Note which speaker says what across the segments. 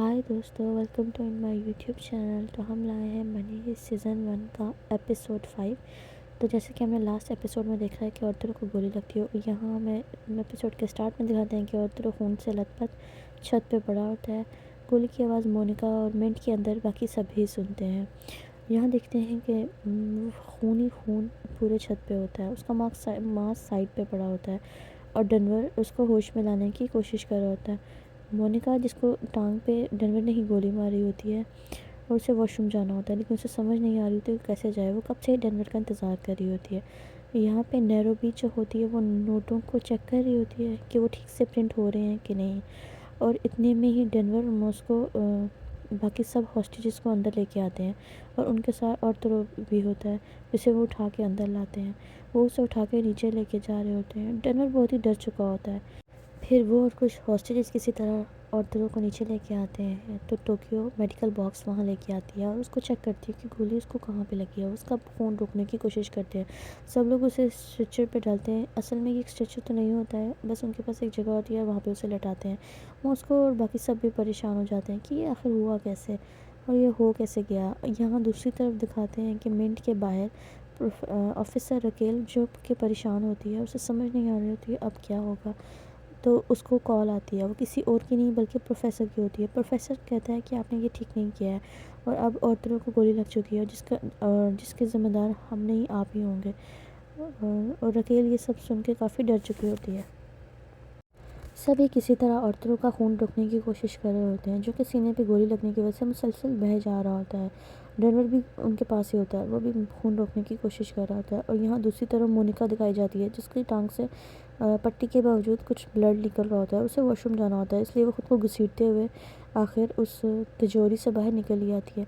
Speaker 1: हाय दोस्तों, welcome to my YouTube channel. तो हम लाए हैं मनी सीज़न 1 का एपिसोड 5। तो जैसे कि हमने लास्ट एपिसोड में देखा है कि औरतों को गोली लगती है, और यहाँ हमें एपिसोड के स्टार्ट में दिखाते हैं कि औरतों खून से लथपथ छत पे पड़ा होता है। गोली की आवाज़ मोनिका और मिंट के अंदर बाकी सभी सुनते हैं। यहाँ देखते हैं कि खून ही खून पूरे छत पे होता है। उसका मास्क साइड पे पड़ा होता है और डेनवर उसको होश में लाने की कोशिश कर रहा होता है। मोनिका, जिसको टांग पे डेनवर ने ही गोली मारी होती है, और उसे वॉशरूम जाना होता है, लेकिन उसे समझ नहीं आ रही होती कि कैसे जाए। वो कब से डेनवर का इंतज़ार कर रही होती है। यहाँ पे नैरोबी जो होती है वो नोटों को चेक कर रही होती है कि वो ठीक से प्रिंट हो रहे हैं कि नहीं। और इतने में ही डेनवर और मॉस्को बाकी सब हॉस्टेजेस को अंदर लेके आते हैं, और उनके साथ और तो भी होता है, जिसे वो उठा के अंदर लाते हैं। वो उसे उठा के नीचे लेके जा रहे होते हैं। डेनवर बहुत ही डर चुका होता है। फिर वो और कुछ हॉस्टेजेस किसी तरह औरतों को नीचे लेके आते हैं, तो टोक्यो मेडिकल बॉक्स वहाँ लेके आती है और उसको चेक करती है कि गोली उसको कहाँ पे लगी है। उसका खून रोकने की कोशिश करते हैं। सब लोग उसे स्ट्रेचर पे डालते हैं। असल में ये स्ट्रेचर तो नहीं होता है, बस उनके पास एक जगह होती है, वहाँ पे उसे लटाते हैं। वो उसको और बाकी सब भी परेशान हो जाते हैं कि ये आखिर हुआ कैसे और ये हो कैसे गया। यहाँ दूसरी तरफ दिखाते हैं कि मिंट के बाहर ऑफिसर रकेल जो कि परेशान होती है, उसे समझ नहीं आ रही होती है अब क्या होगा। तो उसको कॉल आती है, वो किसी और की नहीं बल्कि प्रोफेसर की होती है। प्रोफेसर कहता है कि आपने ये ठीक नहीं किया है, और अब औरतों को गोली लग चुकी है, जिसके ज़िम्मेदार हम नहीं, आप ही होंगे। और रकेल ये सब सुन के काफ़ी डर चुकी होती है। सभी किसी तरह औरतों का खून रोकने की कोशिश कर रहे होते हैं, जो कि सीने पे गोली लगने की वजह से मुसलसल बह जा रहा होता है। ड्राइवर भी उनके पास ही होता है, वो भी खून रोकने की कोशिश कर रहा होता है। और यहाँ दूसरी तरफ मोनिका दिखाई जाती है, जिसकी टांग से पट्टी के बावजूद कुछ ब्लड निकल रहा होता है। उसे वॉशरूम जाना होता है, इसलिए वो खुद को घसीटते हुए आखिर उस तिजोरी से बाहर निकल ही आती है।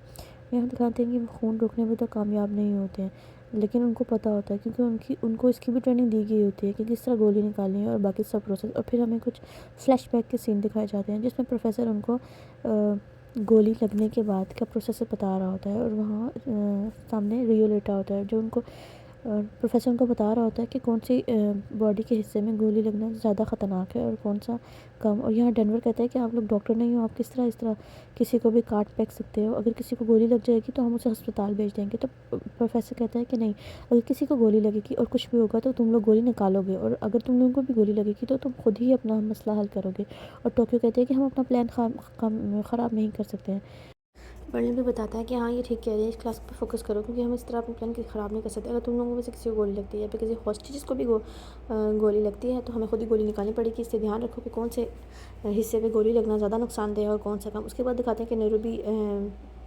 Speaker 1: यहाँ दिखाते हैं कि वो खून रोकने में तो कामयाब नहीं होते हैं, लेकिन उनको पता होता है, क्योंकि उनको इसकी भी ट्रेनिंग दी गई होती है कि किस तरह गोली निकालनी है और बाकी सब प्रोसेस। और फिर हमें कुछ फ्लैशबैक के सीन दिखाए जाते हैं, जिसमें प्रोफेसर उनको गोली लगने के बाद का प्रोसेस बता रहा होता है, और वहाँ सामने रियो लेटा होता है, जो उनको प्रोफेसर उनको बता रहा होता है कि कौन सी बॉडी के हिस्से में गोली लगना ज़्यादा ख़तरनाक है और कौन सा कम। और यहाँ डेनवर कहता है कि आप लोग डॉक्टर नहीं हो, आप किस तरह इस तरह किसी को भी काट फेंक सकते हो। अगर किसी को गोली लग जाएगी तो हम उसे अस्पताल भेज देंगे। तो प्रोफेसर कहता है कि नहीं, अगर किसी को गोली लगेगी और कुछ भी होगा तो तुम लोग गोली निकालोगे, और अगर तुम लोगों को भी गोली लगेगी तो तुम खुद ही अपना मसला हल करोगे। और टोक्यो कहते हैं कि हम अपना प्लान ख़राब नहीं कर सकते हैं। बर्लिन भी बताता है कि हाँ, ये ठीक कह रही है, इस क्लास पर फोकस करो, क्योंकि हम इस तरह अपने प्लान की ख़राब नहीं कर सकते। अगर तुम लोगों में से किसी को गोली लगती है या फिर किसी हॉस्टेजेस को भी गोली लगती है, तो हमें खुद ही गोली निकालनी पड़ेगी। इससे ध्यान रखो कि कौन से हिस्से पे गोली लगना ज़्यादा नुकसानदेह है और कौन सा कम। उसके बाद दिखाते हैं कि नैरोबी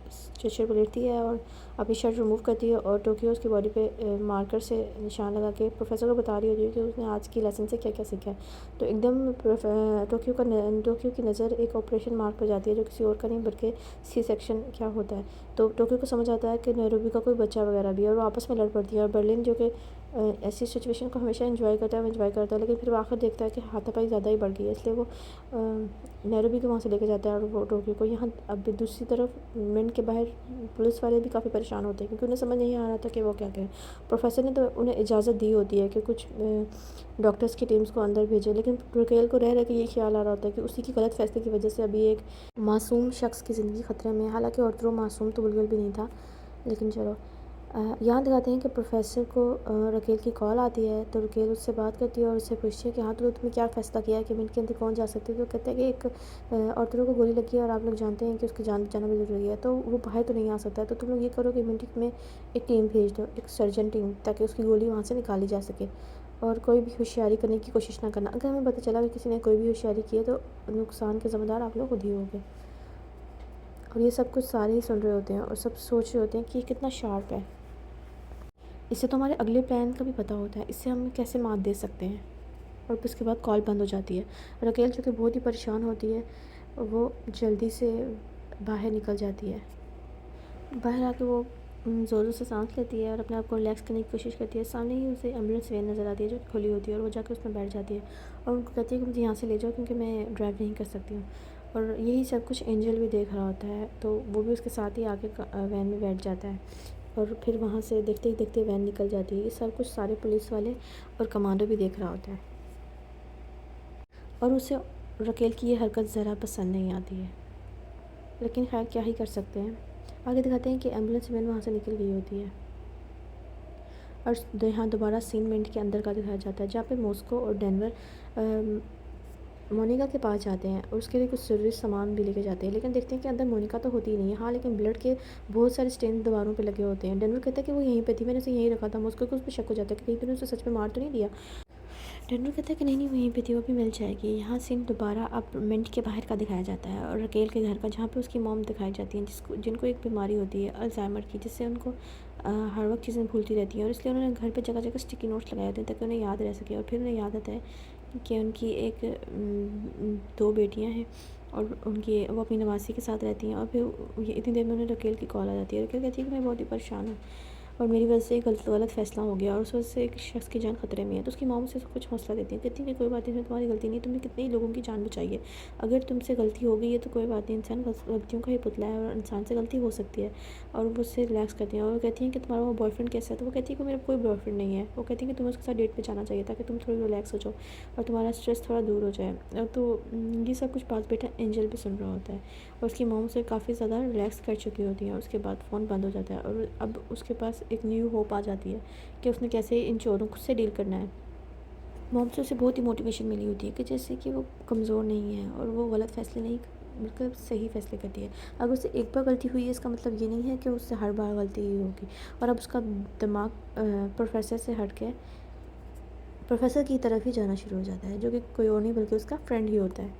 Speaker 1: स्ट्रेचर पर लेटती है और अपनी शर्ट रिमूव करती है, और टोक्यो उसकी बॉडी पे मार्कर से निशान लगा के प्रोफेसर को बता रही होती है कि उसने आज की लेसन से क्या क्या सीखा है। तो एकदम टोक्यो की नज़र एक ऑपरेशन मार्क पर जाती है, जो किसी और का नहीं बल्कि सी सेक्शन क्या होता है। तो टोक्यो को समझ आता है कि नैरोबी का कोई बच्चा वगैरह भी है, और वो आपस में लड़ पड़ती है। और बर्लिन, जो कि ऐसी सिचुएशन को हमेशा एंजॉय करता है, वो एंजॉय करता है, लेकिन फिर वो आखिर देखता है कि हाथापाई ज़्यादा ही बढ़ गई है, इसलिए वो नैरोबी को वहाँ से लेके जाता है और वो टोक्यो को। यहाँ अब दूसरी तरफ मिंट के बाहर पुलिस वाले भी काफ़ी परेशान होते हैं, क्योंकि उन्हें समझ नहीं आ रहा था कि वो क्या करें। प्रोफेसर ने तो उन्हें इजाज़त दी होती है कि कुछ डॉक्टर्स की टीम्स को अंदर भेजें, लेकिन रकेल को रह के ये ख्याल आ रहा होता है कि उसी की गलत फैसले की वजह से अभी एक मासूम शख्स की ज़िंदगी ख़तरे में है। हालांकि औरतों मासूम तो बिल्कुल भी नहीं था, लेकिन चलो। यहाँ दिखाते हैं कि प्रोफेसर को रकेल की कॉल आती है, तो रकेल उससे बात करती है और उससे पूछती है कि हाँ, तो तुम्हें क्या फ़ैसला किया है कि मिनट के अंदर कौन जा सकती है। तो कहते हैं कि एक औरतों को गोली लगी है और आप लोग जानते हैं कि उसकी जान बचाना भी ज़रूरी है, तो वो बाहर तो नहीं आ सकता है। तो तुम लोग ये करो कि मिनट में एक टीम भेज दो, एक सर्जन टीम, ताकि उसकी गोली वहाँ से निकाली जा सके, और कोई भी होशियारी करने की कोशिश ना करना। अगर हमें पता चला कि किसी ने कोई भी होशियारी की है, तो नुकसान के ज़िम्मेदार आप लोग खुद ही होंगे। और ये सब कुछ सारे ही सुन रहे होते हैं और सब सोच रहे होते हैं कि ये कितना शार्प है, इससे तो हमारे अगले प्लान का भी पता होता है, इससे हम कैसे मात दे सकते हैं। और फिर उसके बाद कॉल बंद हो जाती है। रकेल, जो कि बहुत ही परेशान होती है, वो जल्दी से बाहर निकल जाती है। बाहर आके वो ज़ोरों से सांस लेती है और अपने आप को रिलैक्स करने की कोशिश करती है। सामने ही उसे एम्बुलेंस वैन नज़र आती है, जो खुली होती है, और वो जाकर उसमें बैठ जाती है और उनको कहती है कि मुझे यहाँ से ले जाओ, क्योंकि मैं ड्राइव नहीं कर सकती हूँ। और यही सब कुछ एंजल भी देख रहा होता है, तो वो भी उसके साथ ही आके वैन में बैठ जाता है। और फिर वहाँ से देखते ही देखते वैन निकल जाती है। ये सब कुछ सारे पुलिस वाले और कमांडो भी देख रहा होता है, और उसे रकेल की ये हरकत ज़रा पसंद नहीं आती है।
Speaker 2: लेकिन खैर क्या ही कर सकते हैं। आगे दिखाते हैं कि एम्बुलेंस वैन वहाँ से निकल गई होती है और यहाँ दोबारा सीन मिनट के अंदर का दिखाया जाता है, जहाँ पे मॉस्को और डेनवर मोनिका के पास जाते हैं और उसके लिए कुछ ज़रूरी सामान भी लेके जाते हैं। लेकिन देखते हैं कि अंदर मोनिका तो होती ही नहीं है। हाँ, लेकिन ब्लड के बहुत सारे स्टेन दीवारों पे लगे होते हैं। डेनवर कहता है कि वो यहीं पे थी, मैंने उसे यहीं रखा था। मॉस्को को उस पर शक हो जाता है कि कहीं तूने उसे सच में मार तो नहीं दिया। डेनवर कहता है कि नहीं नहीं, वहीं पे थी, वो भी मिल जाएगी। यहाँ सीन दोबारा अब मिंट के बाहर का दिखाया जाता है और रकेल के घर का, जहाँ पे उसकी मॉम दिखाई जाती है जिनको एक बीमारी होती है अल्जाइमर की, जिससे उनको हर वक्त चीज़ें भूलती रहती हैं और इसलिए उन्होंने घर पे जगह जगह स्टिकी नोट्स लगाए होते हैं ताकि उन्हें याद रह सके। और फिर उन्हें याद आता है कि उनकी एक 2 बेटियाँ हैं और वो अपनी नवासी के साथ रहती हैं। और फिर ये इतनी देर में उन्हें रकेल की कॉल आ जाती है। रकेल कहती है कि मैं बहुत ही परेशान हूँ और मेरी वजह से एक गलत फ़ैसला हो गया और उस वजह से एक शख्स की जान खतरे में है। तो उसकी मॉम उसे कुछ हौसला देती है, कहती है कि कोई बात नहीं, इसमें तुम्हारी गलती नहीं, तुमने कितने ही लोगों की जान बचाई है। अगर तुमसे गलती हो गई है तो कोई बात नहीं, इंसान गलतियों का ही पुतला है और इंसान से गलती हो सकती है। और वो उससे रिलैक्स करती हैं और वो कहती हैं कि तुम्हारा वो बॉयफ्रेंड कैसा है। तो वो कहती है कि मेरा कोई बॉयफ्रेंड नहीं है। वो कहती है कि तुम्हें उसके साथ डेट पे जाना चाहिए ताकि तुम थोड़ी रिलैक्स हो जाओ और तुम्हारा स्ट्रेस थोड़ा दूर हो जाए। तो ये सब कुछ बात बेटा एंजल भी सुन रहा होता है और उसकी मॉम उसे काफ़ी ज़्यादा रिलैक्स कर चुकी होती है। उसके बाद फ़ोन बंद हो जाता है और अब उसके पास एक न्यू होप आ जाती है कि उसने कैसे इन चोरों से डील करना है। मॉम से उसे बहुत ही मोटिवेशन मिली होती है कि जैसे कि वो कमज़ोर नहीं है और वो गलत फ़ैसले नहीं, बिल्कुल सही फ़ैसले करती है। अगर उससे एक बार गलती हुई है इसका मतलब ये नहीं है कि उससे हर बार गलती ही होगी। और अब उसका दिमाग प्रोफेसर से हट के प्रोफेसर की तरफ ही जाना शुरू हो जाता है, जो कि कोई और नहीं बल्कि उसका फ्रेंड ही होता है।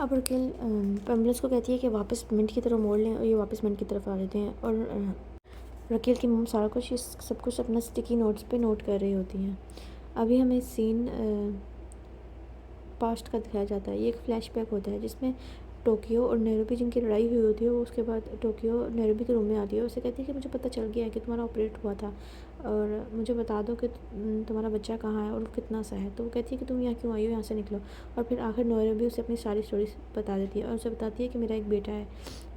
Speaker 2: अब रकेल एम्बुलेंस को कहती है कि वापस मिंट की तरफ मोड़ लें और ये वापस मिंट की तरफ आ जाते हैं। और रकेल की मम सारा कुछ इस सब कुछ अपना स्टिकी नोट्स पे नोट कर रही होती हैं। अभी हमें सीन पास्ट का दिखाया जाता है। ये एक फ्लैशबैक होता है जिसमें टोक्यो और नैरोबी जिनकी लड़ाई हुई होती है, वो उसके बाद टोक्यो नैरोबी के रूम में आती है और उसे कहती है कि मुझे पता चल गया है कि तुम्हारा ऑपरेट हुआ था और मुझे बता दो कि तुम्हारा बच्चा कहाँ है और वो कितना सा है। तो वो कहती है कि तुम यहाँ क्यों आई हो, यहाँ से निकलो। और फिर आखिर नैरोबी उसे अपनी सारी स्टोरी बता देती है और उसे बताती है कि मेरा एक बेटा है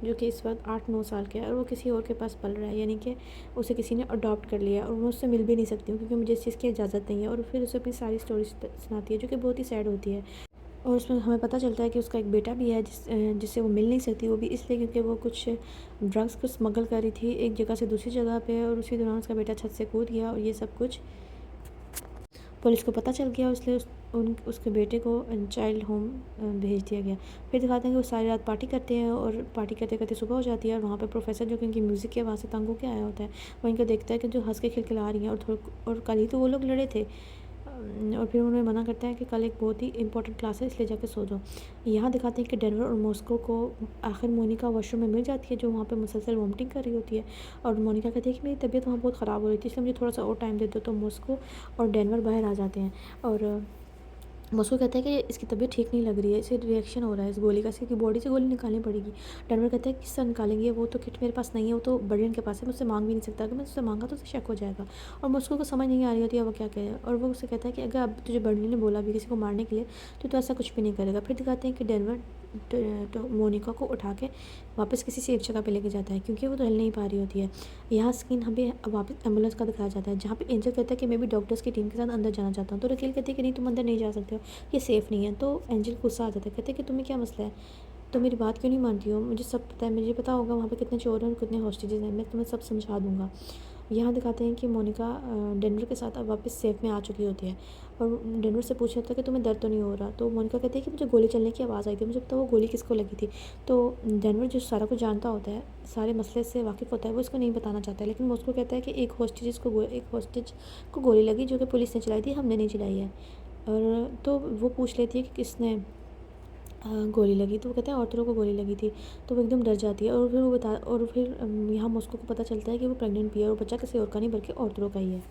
Speaker 2: जो कि इस वक्त 8-9 साल का है और वो किसी और के पास पल रहा है, यानी कि उसे किसी ने अडॉप्ट कर लिया और मैं उससे मिल भी नहीं सकती हूँ क्योंकि मुझे इस चीज़ की इजाज़त नहीं है। और फिर उसे अपनी सारी स्टोरी सुनाती है जो कि बहुत ही सैड होती है। और उसमें हमें पता चलता है कि उसका एक बेटा भी है जिससे वो मिल नहीं सकती, वो भी इसलिए क्योंकि वो कुछ ड्रग्स को स्मगल कर रही थी एक जगह से दूसरी जगह पे और उसी दौरान उसका बेटा छत से कूद गया और ये सब कुछ पुलिस को पता चल गया, इसलिए उसके बेटे को चाइल्ड होम भेज दिया गया। फिर दिखाते हैं कि वो सारी रात पार्टी करते हैं और पार्टी करते करते सुबह हो जाती है और वहाँ पे प्रोफेसर जो कि इनकी म्यूज़िक की आवाज़ से तंग होकर आया होता है, वो इनको देखता है कि जो हंस के खिलखिला रही हैं और कल ही तो वो लोग लड़े थे। और फिर उन्हें मना करता है कि कल एक बहुत ही इंपॉर्टेंट क्लास है इसलिए जाके सो जाओ। यहाँ दिखाते हैं कि डेनवर और मॉस्को को आखिर मोनिका वॉशरूम में मिल जाती है जो वहाँ पे मुसलसल वॉमिटिंग कर रही होती है। और मोनिका कहती है कि मेरी तबीयत वहाँ बहुत ख़राब हो रही थी इसलिए मुझे थोड़ा सा और टाइम दे दो। तो मॉस्को और डेनवर बाहर आ जाते हैं और मॉस्को कहता है कि इसकी तबीयत ठीक नहीं लग रही है, इसे रिएक्शन हो रहा है इस गोली का, इसकी बॉडी से गोली निकालनी पड़ेगी। डेनवर कहता है किससे निकालेंगे, वो तो किट मेरे पास नहीं है, वो तो बर्लिन के पास है, मुझसे मांग भी नहीं सकता, अगर मैं उससे मांगा तो उसे शक हो जाएगा। और मॉस्को को समझ नहीं आ रही होती है वो क्या कहे और वो उसे कहता है कि अगर अब तुझे बर्लिन ने बोला भी किसी को मारने के लिए तो ऐसा कुछ भी नहीं करेगा। फिर दिखाते हैं कि डेनवर तो मोनिका को उठा के वापस किसी सेफ जगह पे लेके जाता है क्योंकि वो तो हिल नहीं पा रही होती है। यहाँ स्क्रीन हमें वापस एम्बुलेंस का दिखाया जाता है जहाँ पे एंजल कहता है कि मैं भी डॉक्टर्स की टीम के साथ अंदर जाना चाहता हूँ। तो रकेल कहती है कि नहीं तुम अंदर नहीं जा सकते हो, ये सेफ़ नहीं है। तो एंजल गुस्सा आ जाता है, कहते हैं कि तुम्हें क्या मसला है, तो मेरी बात क्यों नहीं मानती हो, मुझे सब पता है, मुझे पता होगा वहाँ पे कितने चोर हैं और कितने हॉस्टेजेस हैं, मैं तुम्हें सब समझा दूँगा। यहाँ दिखाते हैं कि मोनिका डेनवर के साथ अब वापस सेफ में आ चुकी होती है और डेनवर से पूछा था कि तुम्हें दर्द तो नहीं हो रहा। तो मोनिका कहती है कि मुझे गोली चलने की आवाज़ आई थी, मुझे पता वो गोली किसको लगी थी। तो डेनवर जो सारा कुछ जानता होता है, सारे मसले से वाकिफ़ होता है, वो इसको नहीं बताना चाहता है। लेकिन वो उसको कहता है कि एक हॉस्टेज को गोली लगी जो कि पुलिस ने चलाई थी, हमने नहीं चलाई है। और तो वो पूछ लेती है कि किसने गोली लगी। तो वो कहते हैं औरतों को गोली लगी थी। तो वो एकदम डर जाती है और फिर यहाँ मॉस्को को पता चलता है कि वो प्रेग्नेंट भी है और बच्चा किसी और का नहीं बल्कि औरतों का ही है।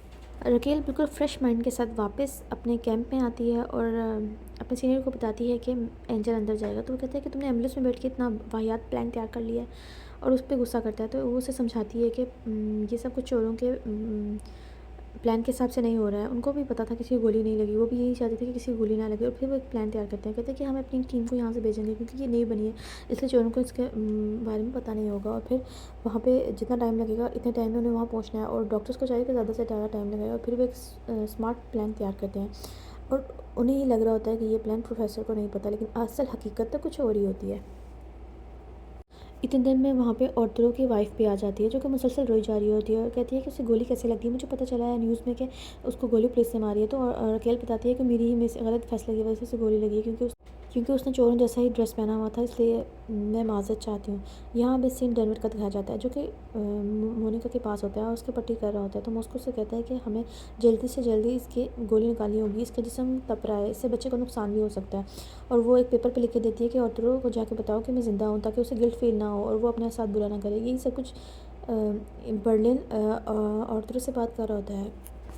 Speaker 2: रकेल बिल्कुल फ्रेश माइंड के साथ वापस अपने कैंप में आती है और अपने सीनियर को बताती है कि एंजल अंदर जाएगा। तो वो कहता है कि तुमने एम्बुलेंस में बैठ के इतना वाहियात प्लान तैयार कर लिया है और उस पर गुस्सा करता है। तो वो उसे समझाती है कि ये सब कुछ चोरों के प्लान के हिसाब से नहीं हो रहा है। उनको भी पता था किसी को गोली नहीं लगी, वो भी यही चाहते थे कि किसी को गोली ना लगे। और फिर वो एक प्लान तैयार करते हैं, कहते हैं कि हम अपनी टीम को यहाँ से भेजेंगे क्योंकि ये नई बनी है इसलिए चोरों को इसके बारे में पता नहीं होगा। और फिर वहाँ पे जितना टाइम लगेगा इतने टाइम में उन्हें वहाँ पहुँचना है और डॉक्टर्स को चाहिए कि ज़्यादा से ज़्यादा टाइम लगेगा। और फिर वो एक स्मार्ट प्लान तैयार करते हैं और उन्हें ये लग रहा होता है कि ये प्लान प्रोफेसर को नहीं पता, लेकिन असल हकीकत तो कुछ और ही होती है। इतने देर में वहाँ पे औरतों की वाइफ भी आ जाती है, जो कि मुसलसल रोई जा रही होती है और कहती है कि उसे गोली कैसे लगी। मुझे पता चला है न्यूज़ में कि उसको गोली पुलिस ने मारी है। तो रकेल बताती है कि मेरी ही गलत फैसले की वजह से उसे गोली लगी है, क्योंकि उसने चोरों जैसा ही ड्रेस पहना हुआ था, इसलिए मैं माज़रत चाहती हूँ। यहाँ अब सीन डेनवर का दिखाया जाता है, जो कि मोनिका के पास होता है और उसके पट्टी कर रहा होता है। तो मॉस्को से कहता है कि हमें जल्दी से जल्दी इसकी गोली निकालनी होगी, इसका जिस्म तप रहा है, इससे बच्चे को नुकसान भी हो सकता है। और वो एक पेपर पे लिख के देती है कि औरतों को जाके बताओ कि मैं ज़िंदा हूँ, ताकि उसे गिल्ट फील ना हो और वो अपने साथ बुरा ना करे। यही सब कुछ बर्लिन औरतों से बात कर रहा होता है।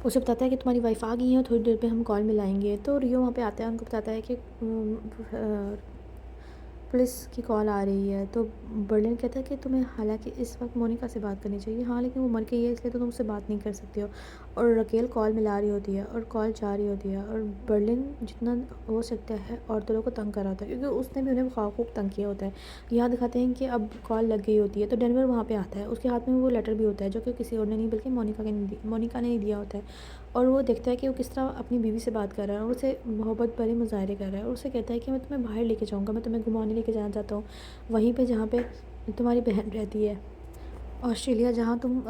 Speaker 2: उसे बताता है कि तुम्हारी वाइफ आ गई है, थोड़ी देर पे हम कॉल मिलाएंगे। तो रियो वहाँ पे आता है, उनको बताता है कि पुलिस की कॉल आ रही है। तो बर्लिन कहता है कि तुम्हें हालांकि इस वक्त मोनिका से बात करनी चाहिए। हाँ, लेकिन वो मर गई है, इसलिए तो तुम उससे बात नहीं कर सकते हो। और रकेल कॉल मिला रही होती है और कॉल जा रही होती है, और बर्लिन जितना हो सकता है औरतों को तंग कर रहा होता है, क्योंकि उसने भी उन्हें खूब तंग किया होता है। यहाँ दिखाते हैं कि अब कॉल लग गई होती है। तो डेनवर वहाँ पर आता है, उसके हाथ में वो लेटर भी होता है, जो कि किसी और ने नहीं बल्कि मोनिका ने ही दिया होता है। और वो देखता है कि वो किस तरह अपनी बीवी से बात कर रहा है और उसे मोहब्बत भरे मुजाहरे कर रहा है, और उसे कहता है कि मैं तुम्हें बाहर लेके जाऊँगा, मैं तुम्हें घुमाने लेके जाना चाहता हूँ, वहीं पे जहाँ पे तुम्हारी बहन रहती है, ऑस्ट्रेलिया, जहाँ तुम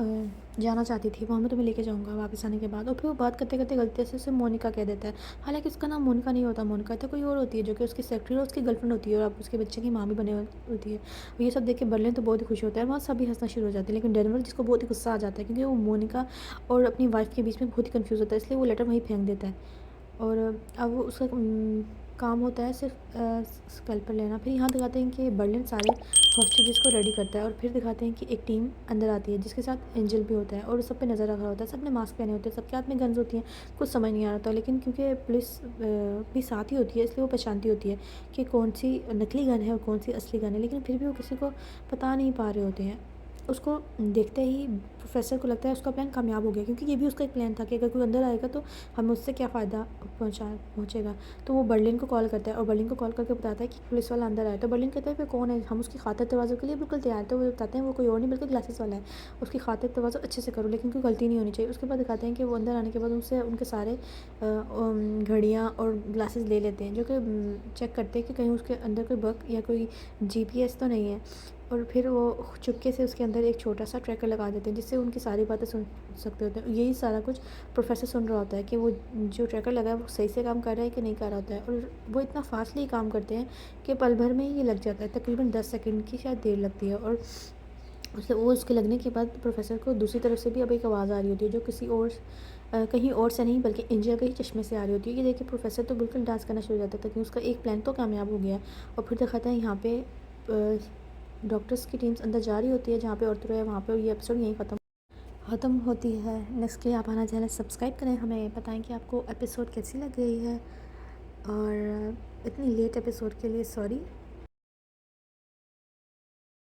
Speaker 2: जाना चाहती थी, वहाँ मैं तुम्हें लेके जाऊँगा वापस आने के बाद। और फिर वो बात करते करते गलती से उसे मोनिका कह देता है। हालांकि उसका नाम मोनिका नहीं होता, मोनिका तो कोई और होती है, जो कि उसकी सेक्रेटरी और उसकी गर्लफ्रेंड होती है, और अब उसके बच्चे की माँ भी बने होती है। और ये सब देख के बर्लिन तो बहुत ही खुश होता है, वहाँ सभी हंसना शुरू हो जाते हैं। लेकिन डेनवर, जिसको बहुत ही गुस्सा आ जाता है, क्योंकि वो मोनिका और अपनी वाइफ के बीच में बहुत ही कन्फ्यूज़ होता है, इसलिए वो लेटर वहीं फेंक देता है। और अब उसका काम होता है सिर्फ स्कैल्पल लेना। फिर यहाँ दिखाते हैं कि बर्लिन सारे हॉस्टेजेस को रेडी करता है, और फिर दिखाते हैं कि एक टीम अंदर आती है, जिसके साथ एंजल भी होता है, और सब पे नज़र रखा होता है। सब ने मास्क पहने होते हैं, सबके हाथ में गन्स होती हैं। कुछ समझ नहीं आ रहा था, लेकिन क्योंकि पुलिस भी साथ ही होती है, इसलिए वो पहचानती होती है कि कौन सी नकली गन है और कौन सी असली गन है। लेकिन फिर भी वो किसी को बता नहीं पा रहे होते हैं। उसको देखते ही प्रोफेसर को लगता है उसका प्लान कामयाब हो गया, क्योंकि ये भी उसका एक प्लान था कि अगर कोई अंदर आएगा तो हमें उससे क्या फ़ायदा पहुँचेगा। तो वो बर्लिन को कॉल करता है, और बर्लिन को कॉल करके बताता है कि पुलिस वाला अंदर आया। तो बर्लिन कहता है फिर कौन है, हम उसकी खातिर तवाज़ुन के लिए बिल्कुल तैयार हैं। तो वो बताते हैं वो कोई और नहीं बल्कि ग्लासेस वाला है, उसकी खातिर तवाज़ुन अच्छे से करो, लेकिन कोई गलती नहीं होनी चाहिए। उसके बाद दिखाते हैं कि वो अंदर आने के बाद उनसे उनके सारे घड़ियाँ और ग्लासेस ले लेते हैं, जो कि चेक करते हैं कि कहीं उसके अंदर कोई बग या कोई GPS तो नहीं है। और फिर वो चुपके से उसके अंदर एक छोटा सा ट्रैकर लगा देते हैं, जिससे उनकी सारी बातें सुन सकते होते हैं। यही सारा कुछ प्रोफेसर सुन रहा होता है कि वो जो ट्रैकर लगा है वो सही से काम कर रहा है कि नहीं कर रहा होता है। और वो इतना फास्टली काम करते हैं कि पल भर में ही ये लग जाता है, तकरीबन 10 सेकंड की शायद देर लगती है। और उसके लगने के बाद प्रोफेसर को दूसरी तरफ से भी अब एक आवाज़ आ रही होती है, जो किसी और कहीं और से नहीं बल्कि एंजल के ही चश्मे से आ रही होती है। ये देखिए प्रोफेसर तो बिल्कुल डांस करना शुरू हो जाता है, ताकि उसका एक प्लान तो कामयाब हो गया। और फिर दिखाता है यहाँ पे डॉक्टर्स की टीम्स अंदर जा रही होती है, जहाँ पे औरतें है वहाँ पे। और ये एपिसोड यहीं ख़त्म होती है। नेक्स्ट के लिए आप हमारा चैनल सब्सक्राइब करें, हमें बताएं कि आपको एपिसोड कैसी लग रही है, और इतनी लेट एपिसोड के लिए सॉरी।